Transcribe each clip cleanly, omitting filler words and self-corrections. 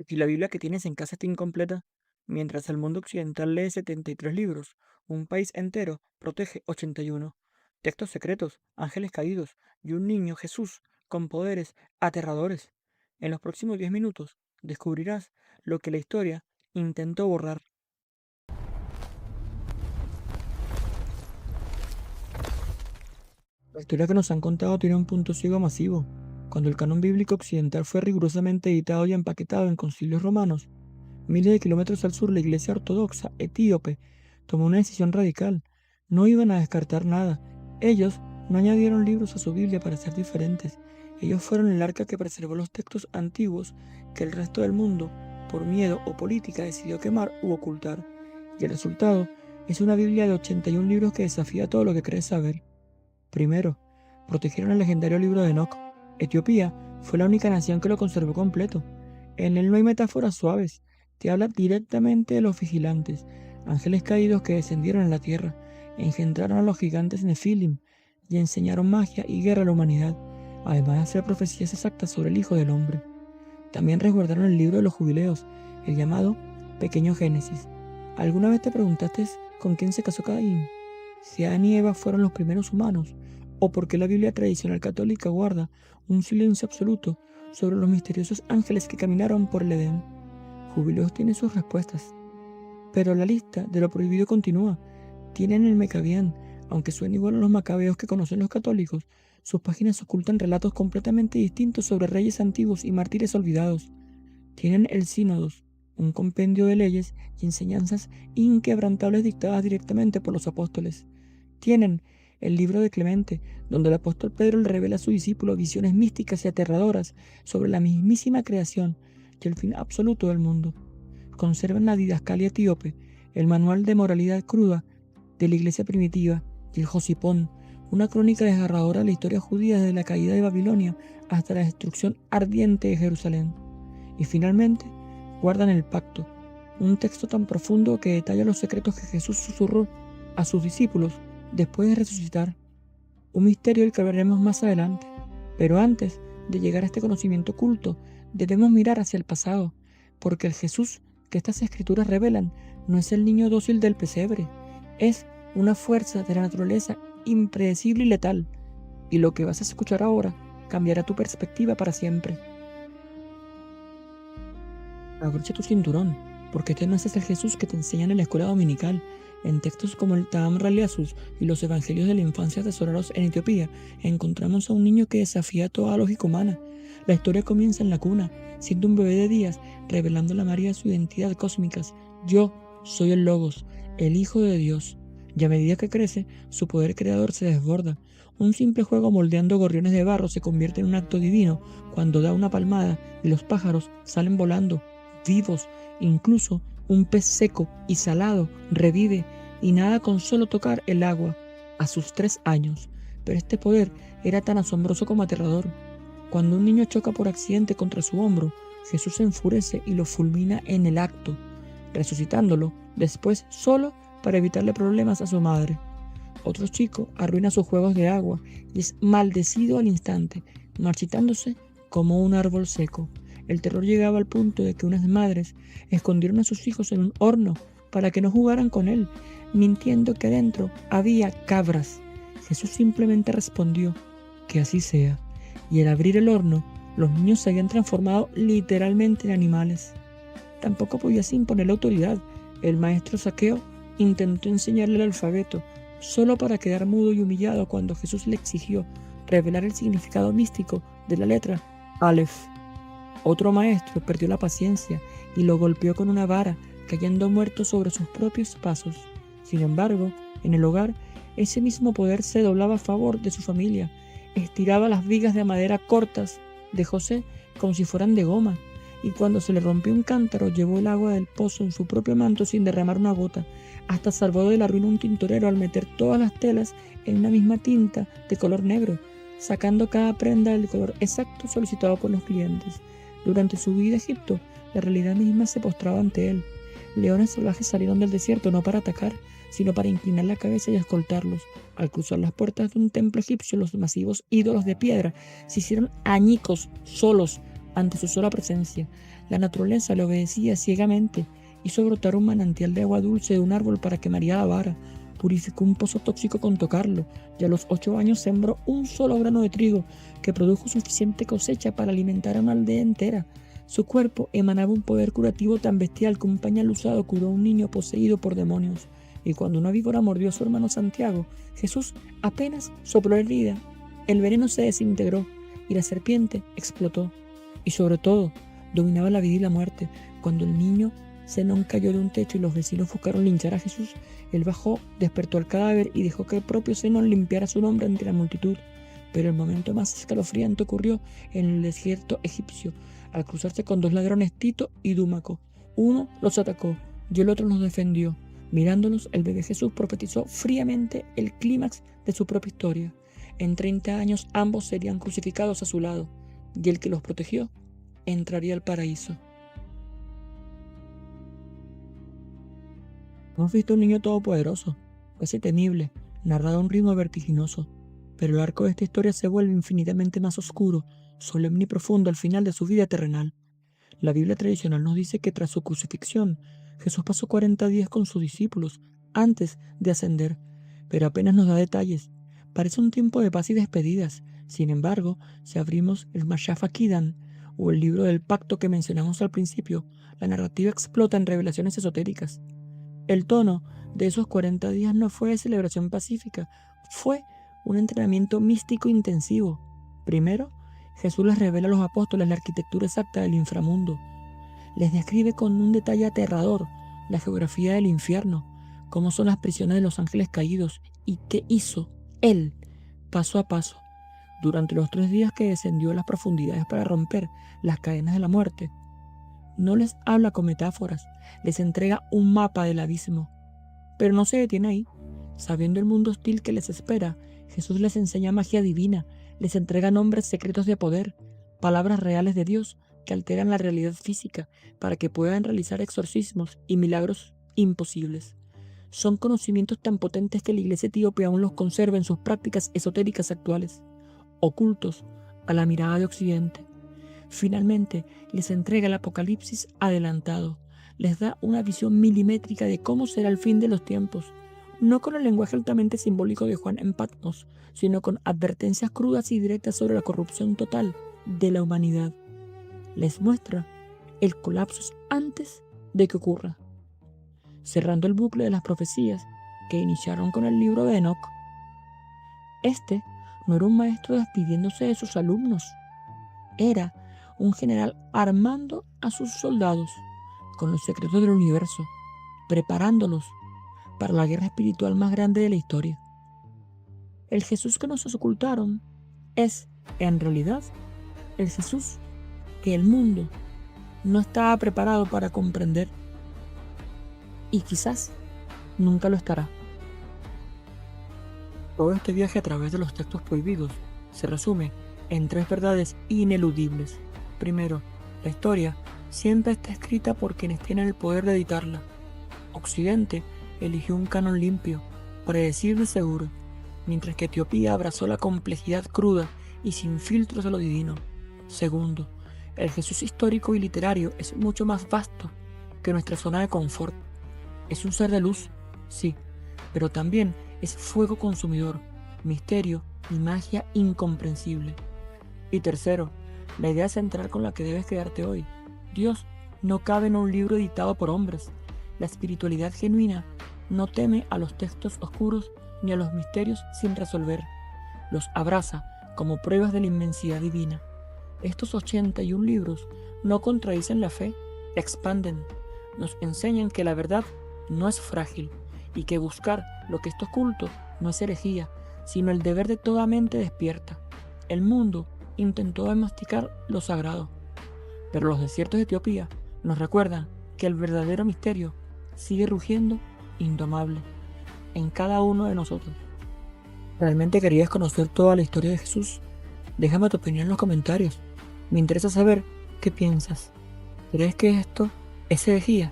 Si la Biblia que tienes en casa está incompleta, mientras el mundo occidental lee 73 libros, un país entero protege 81. Textos secretos, ángeles caídos y un niño Jesús con poderes aterradores. En los próximos 10 minutos descubrirás lo que la historia intentó borrar. La historia que nos han contado tiene un punto ciego masivo. Cuando el canon bíblico occidental fue rigurosamente editado y empaquetado en concilios romanos, miles de kilómetros al sur, la Iglesia Ortodoxa etíope tomó una decisión radical. No iban a descartar nada. Ellos no añadieron libros a su Biblia para ser diferentes. Ellos fueron el arca que preservó los textos antiguos que el resto del mundo, por miedo o política, decidió quemar u ocultar. Y el resultado es una Biblia de 81 libros que desafía todo lo que crees saber. Primero, protegieron el legendario libro de Enoch. Etiopía fue la única nación que lo conservó completo. En él no hay metáforas suaves, te habla directamente de los vigilantes, ángeles caídos que descendieron a la tierra, engendraron a los gigantes Nefilim y enseñaron magia y guerra a la humanidad, además de hacer profecías exactas sobre el Hijo del Hombre. También resguardaron el libro de los jubileos, el llamado Pequeño Génesis. ¿Alguna vez te preguntaste con quién se casó Caín? ¿Si Adán y Eva fueron los primeros humanos? ¿O por qué la Biblia tradicional católica guarda un silencio absoluto sobre los misteriosos ángeles que caminaron por el Edén? Jubileos tiene sus respuestas, pero la lista de lo prohibido continúa. Tienen el Mecabián, aunque suene igual a los macabeos que conocen los católicos, sus páginas ocultan relatos completamente distintos sobre reyes antiguos y mártires olvidados. Tienen el Sínodos, un compendio de leyes y enseñanzas inquebrantables dictadas directamente por los apóstoles. Tienen el libro de Clemente, donde el apóstol Pedro le revela a su discípulo visiones místicas y aterradoras sobre la mismísima creación y el fin absoluto del mundo. Conservan la Didascalia etíope, el manual de moralidad cruda de la iglesia primitiva, y el Josipón, una crónica desgarradora de la historia judía desde la caída de Babilonia hasta la destrucción ardiente de Jerusalén. Y finalmente, guardan el pacto, un texto tan profundo que detalla los secretos que Jesús susurró a sus discípulos después de resucitar. Un misterio del que hablaremos más adelante. Pero antes de llegar a este conocimiento oculto, debemos mirar hacia el pasado, porque el Jesús que estas escrituras revelan no es el niño dócil del pesebre, es una fuerza de la naturaleza impredecible y letal, y lo que vas a escuchar ahora cambiará tu perspectiva para siempre. Abrocha tu cinturón, porque este no es el Jesús que te enseñan en la escuela dominical. En textos como el Tam Raliasus y los Evangelios de la infancia atesorados en Etiopía, encontramos a un niño que desafía toda lógica humana. La historia comienza en la cuna, siendo un bebé de días, revelando a la María su identidad cósmica. Yo soy el Logos, el Hijo de Dios. Y a medida que crece, su poder creador se desborda. Un simple juego moldeando gorriones de barro se convierte en un acto divino cuando da una palmada y los pájaros salen volando vivos, incluso un pez seco y salado revive y nada con solo tocar el agua a sus 3 años. Pero este poder era tan asombroso como aterrador. Cuando un niño choca por accidente contra su hombro, Jesús se enfurece y lo fulmina en el acto, resucitándolo después solo para evitarle problemas a su madre. Otro chico arruina sus juegos de agua y es maldecido al instante, marchitándose como un árbol seco. El terror llegaba al punto de que unas madres escondieron a sus hijos en un horno para que no jugaran con él, mintiendo que adentro había cabras. Jesús simplemente respondió que así sea, y al abrir el horno, los niños se habían transformado literalmente en animales. Tampoco podía imponer la autoridad. El maestro Zaqueo intentó enseñarle el alfabeto, solo para quedar mudo y humillado cuando Jesús le exigió revelar el significado místico de la letra Aleph. Otro maestro perdió la paciencia y lo golpeó con una vara, cayendo muerto sobre sus propios pasos. Sin embargo, en el hogar, ese mismo poder se doblaba a favor de su familia, estiraba las vigas de madera cortas de José como si fueran de goma, y cuando se le rompió un cántaro, llevó el agua del pozo en su propio manto sin derramar una gota. Hasta salvó de la ruina un tintorero al meter todas las telas en una misma tinta de color negro, sacando cada prenda del color exacto solicitado por los clientes. Durante su vida a Egipto, la realidad misma se postraba ante él. Leones salvajes salieron del desierto no para atacar, sino para inclinar la cabeza y escoltarlos. Al cruzar las puertas de un templo egipcio, los masivos ídolos de piedra se hicieron añicos solos ante su sola presencia. La naturaleza le obedecía ciegamente. Hizo brotar un manantial de agua dulce de un árbol para que María lavara. Purificó un pozo tóxico con tocarlo, y a los 8 años sembró un solo grano de trigo que produjo suficiente cosecha para alimentar a una aldea entera. Su cuerpo emanaba un poder curativo tan bestial que un pañal usado curó a un niño poseído por demonios. Y cuando una víbora mordió a su hermano Santiago, Jesús apenas sopló la herida. El veneno se desintegró y la serpiente explotó. Y sobre todo, dominaba la vida y la muerte. Cuando el niño Zenón cayó de un techo y los vecinos buscaron linchar a Jesús, él bajó, despertó al cadáver y dejó que el propio Zenón limpiara su nombre ante la multitud. Pero el momento más escalofriante ocurrió en el desierto egipcio, al cruzarse con 2 ladrones, Tito y Dúmaco. Uno los atacó y el otro los defendió. Mirándolos, el bebé Jesús profetizó fríamente el clímax de su propia historia. En 30 años ambos serían crucificados a su lado, y el que los protegió entraría al paraíso. Hemos visto un niño todopoderoso, casi temible, narrado a un ritmo vertiginoso, pero el arco de esta historia se vuelve infinitamente más oscuro, solemne y profundo al final de su vida terrenal. La Biblia tradicional nos dice que tras su crucifixión, Jesús pasó 40 días con sus discípulos antes de ascender, pero apenas nos da detalles. Parece un tiempo de paz y despedidas. Sin embargo, si abrimos el Mashaf Akidan o el libro del pacto que mencionamos al principio, la narrativa explota en revelaciones esotéricas. El tono de esos 40 días no fue de celebración pacífica, fue un entrenamiento místico intensivo. Primero, Jesús les revela a los apóstoles la arquitectura exacta del inframundo. Les describe con un detalle aterrador la geografía del infierno, cómo son las prisiones de los ángeles caídos y qué hizo Él paso a paso durante los 3 días que descendió a las profundidades para romper las cadenas de la muerte. No les habla con metáforas, les entrega un mapa del abismo. Pero no se detiene ahí. Sabiendo el mundo hostil que les espera, Jesús les enseña magia divina, les entrega nombres secretos de poder, palabras reales de Dios que alteran la realidad física para que puedan realizar exorcismos y milagros imposibles. Son conocimientos tan potentes que la iglesia etíope aún los conserva en sus prácticas esotéricas actuales, ocultos a la mirada de Occidente. Finalmente, les entrega el Apocalipsis adelantado, les da una visión milimétrica de cómo será el fin de los tiempos, no con el lenguaje altamente simbólico de Juan en Patmos, sino con advertencias crudas y directas sobre la corrupción total de la humanidad. Les muestra el colapso antes de que ocurra, cerrando el bucle de las profecías que iniciaron con el libro de Enoc. Este no era un maestro despidiéndose de sus alumnos, era un general armando a sus soldados con los secretos del universo, preparándolos para la guerra espiritual más grande de la historia. El Jesús que nos ocultaron es, en realidad, el Jesús que el mundo no estaba preparado para comprender y quizás nunca lo estará. Todo este viaje a través de los textos prohibidos se resume en 3 verdades ineludibles. Primero, la historia siempre está escrita por quienes tienen el poder de editarla. Occidente eligió un canon limpio, predecible y seguro, mientras que Etiopía abrazó la complejidad cruda y sin filtros de lo divino. Segundo, el Jesús histórico y literario es mucho más vasto que nuestra zona de confort. Es un ser de luz, sí, pero también es fuego consumidor, misterio y magia incomprensible. Y tercero, la idea central con la que debes quedarte hoy: Dios no cabe en un libro editado por hombres. La espiritualidad genuina no teme a los textos oscuros ni a los misterios sin resolver. Los abraza como pruebas de la inmensidad divina. Estos 81 libros no contradicen la fe, la expanden, nos enseñan que la verdad no es frágil y que buscar lo que está oculto no es herejía, sino el deber de toda mente despierta. El mundo intentó domesticar lo sagrado, pero los desiertos de Etiopía nos recuerdan que el verdadero misterio sigue rugiendo indomable en cada uno de nosotros. ¿Realmente querías conocer toda la historia de Jesús? Déjame tu opinión en los comentarios. Me interesa saber qué piensas. ¿Crees que esto es herejía?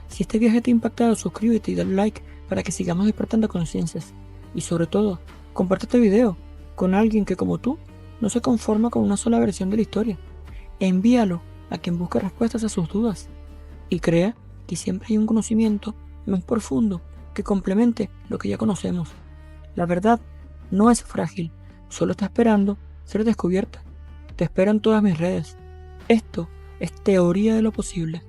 Si este viaje te ha impactado, suscríbete y dale like para que sigamos despertando conciencias. Y sobre todo, comparte este video con alguien que, como tú, no se conforma con una sola versión de la historia. Envíalo a quien busca respuestas a sus dudas y crea que siempre hay un conocimiento más profundo que complemente lo que ya conocemos. La verdad no es frágil, solo está esperando ser descubierta. Te espero en todas mis redes. Esto es teoría de lo posible.